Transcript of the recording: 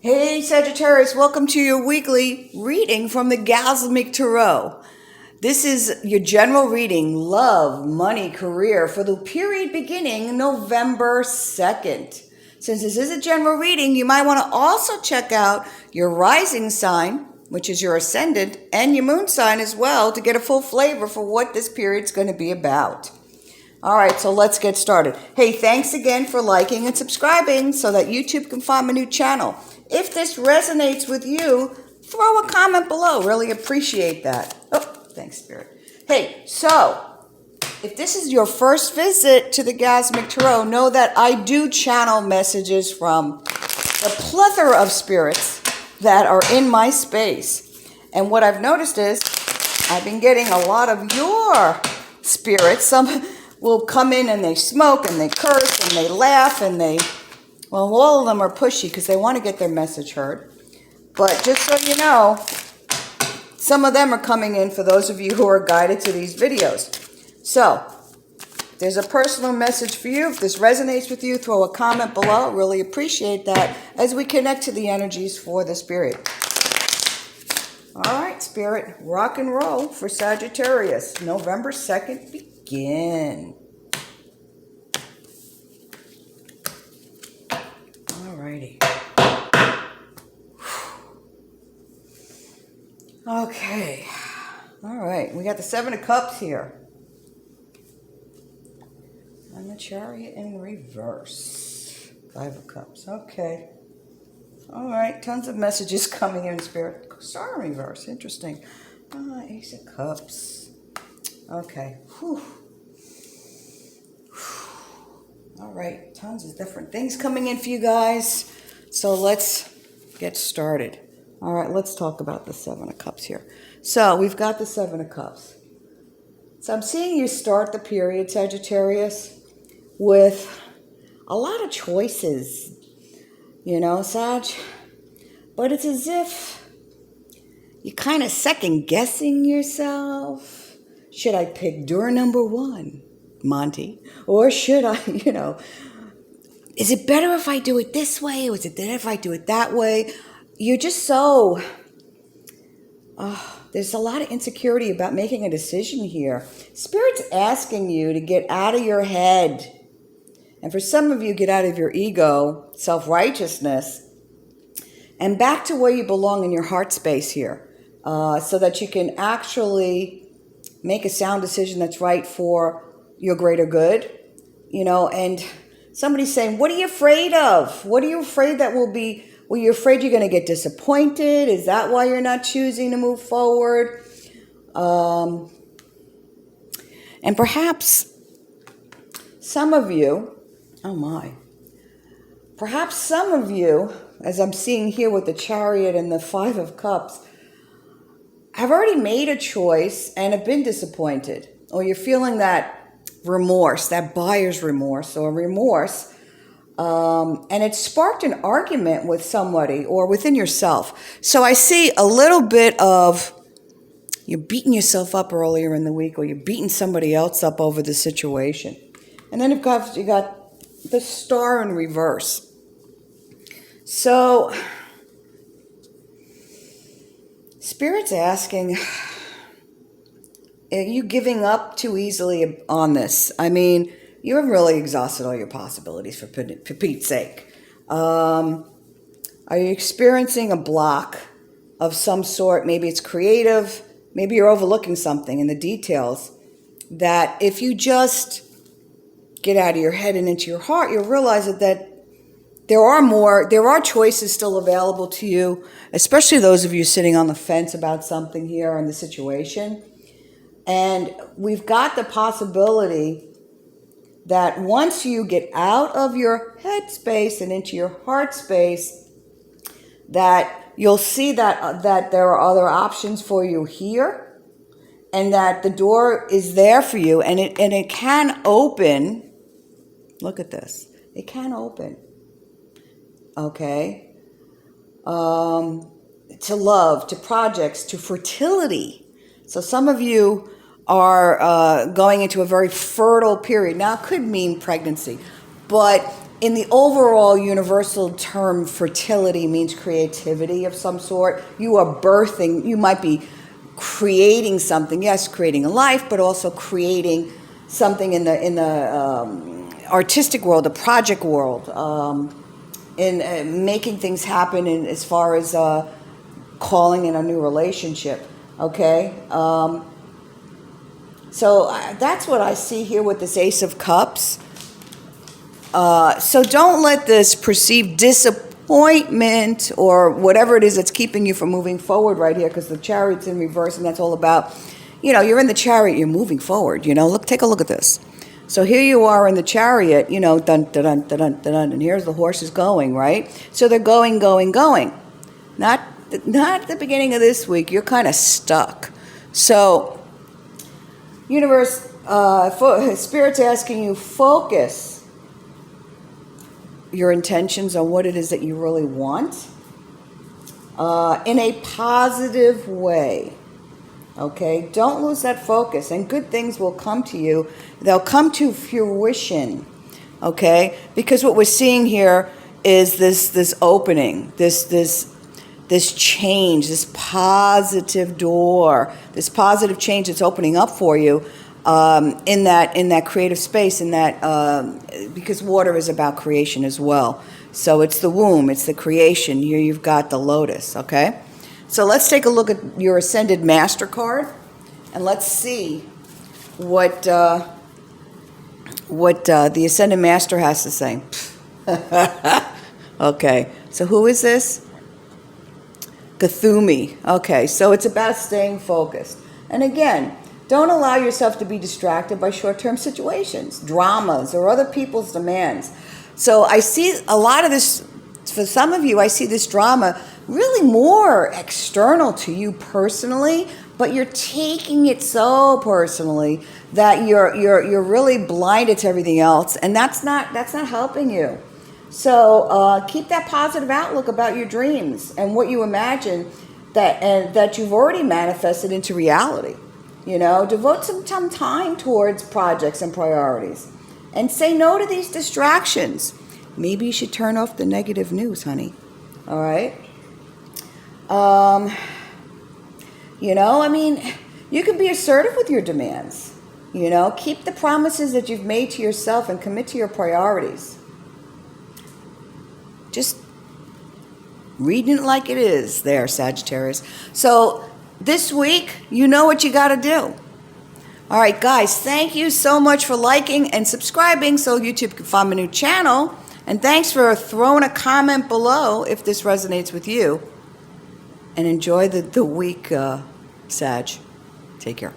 Hey Sagittarius, welcome to your weekly reading from the Gasmic Tarot. This is your general reading, love, money, career for the period beginning November 2nd. Since this is a general reading, you might want to also check out your rising sign, which is your ascendant, and your moon sign as well to get a full flavor for what this period's going to be about. All right, so let's get started. Hey, thanks again for liking and subscribing so that YouTube can find my new channel. If this resonates with you, throw a comment below. Really appreciate that. Oh, thanks, Spirit. Hey, so if this is your first visit to the Gasmic Tarot, know that I do channel messages from the plethora of spirits that are in my space. And what I've noticed is I've been getting a lot of your spirits. Some will come in and they smoke and they curse and they laugh and well, all of them are pushy because they want to get their message heard. But just so you know, some of them are coming in for those of you who are guided to these videos. So, there's a personal message for you. If this resonates with you, throw a comment below. Really appreciate that as we connect to the energies for this period. All right, Spirit, rock and roll for Sagittarius. November 2nd, begin. Alrighty. Okay. All right, we got the Seven of Cups here. And the Chariot in reverse. Five of Cups. Okay. All right, tons of messages coming in, Spirit. Star in reverse. Interesting. Ace of Cups. Okay. Whew. All right, tons of different things coming in for you guys. So let's get started. All right, let's talk about the Seven of Cups here. So we've got the Seven of Cups. So I'm seeing you start the period, Sagittarius, with a lot of choices, you know, Sag. But it's as if you're kind of second guessing yourself. Should I pick door number one, Monty? Or should I, is it better if I do it this way? Or is it better if I do it that way? You're just so, there's a lot of insecurity about making a decision here. Spirit's asking you to get out of your head. And for some of you, get out of your ego, self-righteousness, and back to where you belong in your heart space here, so that you can actually make a sound decision that's right for your greater good, and somebody's saying, what are you afraid of? What are you afraid that will be? Well, you're afraid you're going to get disappointed. Is that why you're not choosing to move forward? And perhaps some of you, perhaps some of you, as I'm seeing here with the Chariot and the Five of Cups, have already made a choice and have been disappointed. Or you're feeling that remorse, that buyer's remorse or remorse. And it sparked an argument with somebody or within yourself. So I see a little bit of you're beating yourself up earlier in the week or you're beating somebody else up over the situation. And then you got the Star in reverse. So Spirit's asking, are you giving up too easily on this? I mean, you have really exhausted all your possibilities for Pete's sake. Are you experiencing a block of some sort? Maybe it's creative. Maybe you're overlooking something in the details that if you just get out of your head and into your heart, you'll realize that there are choices still available to you, especially those of you sitting on the fence about something here in the situation. And we've got the possibility that once you get out of your head space and into your heart space, that you'll see that there are other options for you here, and that the door is there for you, and it can open. Look at this. It can open. Okay. To love, to projects, to fertility. So some of you are going into a very fertile period. Now, it could mean pregnancy, but in the overall universal term, fertility means creativity of some sort. You are birthing, you might be creating something, yes, creating a life, but also creating something in the artistic world, the project world, in making things happen in, as far as calling in a new relationship, okay? So that's what I see here with this Ace of Cups. So don't let this perceived disappointment or whatever it is that's keeping you from moving forward right here, because the Chariot's in reverse, and that's all about, you know, you're in the Chariot, you're moving forward, you know. Look, take a look at this. So here you are in the Chariot, you know, dun, dun, dun, dun, dun, dun, and here's the horses going, right? So they're going, going, going. Not at the beginning of this week. You're kind of stuck. So, universe, Spirit's asking you, focus your intentions on what it is that you really want in a positive way. Okay? Don't lose that focus, and good things will come to you. They'll come to fruition. Okay? Because what we're seeing here is this opening, this change, this positive door, this positive change that's opening up for you in that creative space, in that because water is about creation as well. So it's the womb, it's the creation. Here you've got the lotus, okay? So let's take a look at your Ascended Master card, and let's see what the Ascended Master has to say. Okay, so who is this? Gathumi. Okay, so it's about staying focused. And again, don't allow yourself to be distracted by short-term situations, dramas, or other people's demands. So I see a lot of this, for some of you, I see this drama really more external to you personally, but you're taking it so personally that you're really blinded to everything else, and that's not helping you. So keep that positive outlook about your dreams and what you imagine that you've already manifested into reality. You know, devote some time towards projects and priorities, and say no to these distractions. Maybe you should turn off the negative news, honey. All right. You know, I mean, you can be assertive with your demands. You know, keep the promises that you've made to yourself and commit to your priorities. Just reading it like it is there, Sagittarius. So this week, you know what you got to do. All right, guys, thank you so much for liking and subscribing so YouTube can find my new channel. And thanks for throwing a comment below if this resonates with you. And enjoy the week, Sag. Take care.